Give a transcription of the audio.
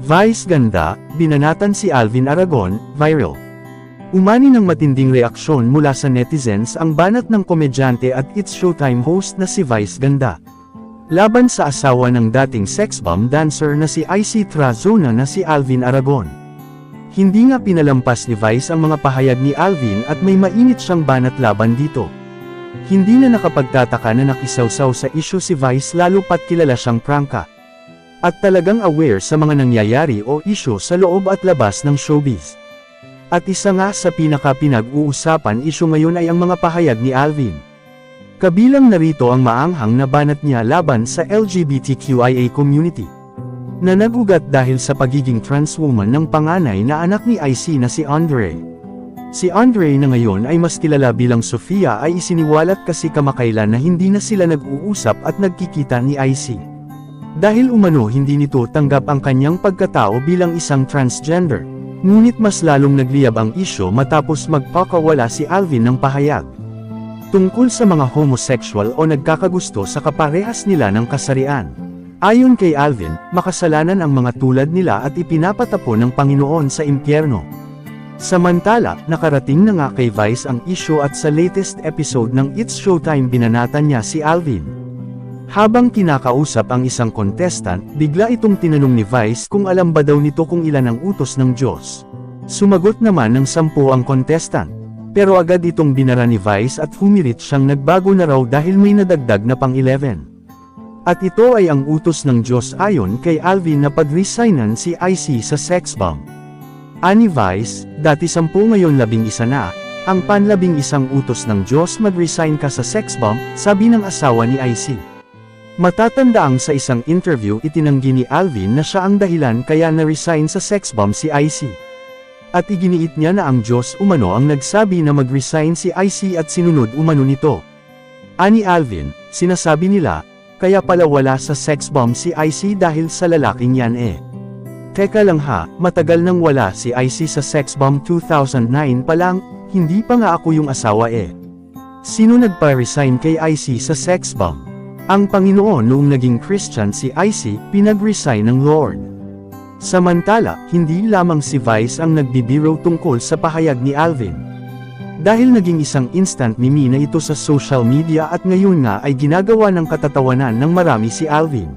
Vice ganda, binanatan si Alvin Aragon, viral. Umani ng matinding reaksyon mula sa netizens ang banat ng komedyante at It's Showtime host na si Vice ganda. Laban sa asawa ng dating sex bomb dancer na si IC Trazona na si Alvin Aragon. Hindi nga pinalampas ni Vice ang mga pahayag ni Alvin at may mainit siyang banat laban dito. Hindi na nakapagtataka na nakisawsaw sa issue si Vice lalo pat kilala siyang prangka. At talagang aware sa mga nangyayari o issue sa loob at labas ng showbiz. At isa nga sa pinag-uusapan issue ngayon ay ang mga pahayag ni Alvin. Kabilang narito ang maanghang na banat niya laban sa LGBTQIA community. Na nagugat dahil sa pagiging trans woman ng panganay na anak ni IC na si Andre. Si Andre na ngayon ay mas kilala bilang Sofia ay isiniwalat kasi kamakailan na hindi na sila nag-uusap at nagkikita ni IC. Dahil umano hindi nito tanggap ang kanyang pagkatao bilang isang transgender. Ngunit mas lalong nagliyab ang isyo matapos magpakawala si Alvin ng pahayag. Tungkol sa mga homosexual o nagkakagusto sa kaparehas nila ng kasarian. Ayon kay Alvin, makasalanan ang mga tulad nila at ipinapatapon ng Panginoon sa impyerno. Samantala, nakarating na nga kay Vice ang isyo at sa latest episode ng It's Showtime binanatan niya si Alvin. Habang kinakausap ang isang contestant, bigla itong tinanong ni Vice kung alam ba daw nito kung ilan ang utos ng Diyos. Sumagot naman ng 10 ang contestant. Pero agad itong binara ni Vice at humirit siyang nagbago na raw dahil may nadagdag na pang-11. At ito ay ang utos ng Diyos ayon kay Alvin na pag-resignan si IC sa sex bomb. Ani Vice, dati 10 ngayon 11 na, ang pan-11 utos ng Diyos mag-resign ka sa sex bomb, sabi ng asawa ni IC. Matatandaang sa isang interview itinanggi ni Alvin na siya ang dahilan kaya na-resign sa sex bomb si IC. At iginiit niya na ang Diyos umano ang nagsabi na mag-resign si IC at sinunod umano nito. Ani Alvin, sinasabi nila, kaya pala wala sa sex bomb si IC dahil sa lalaking yan eh. Teka lang ha, matagal nang wala si IC sa sex bomb 2009 pa lang, hindi pa nga ako yung asawa eh. Sino nagpa-resign kay IC sa sex bomb? Ang Panginoon noong naging Christian si IC, pinag-resign ng Lord. Samantala, hindi lamang si Vice ang nagbibiro tungkol sa pahayag ni Alvin. Dahil naging isang instant meme na ito sa social media at ngayon nga ay ginagawa ng katatawanan ng marami si Alvin.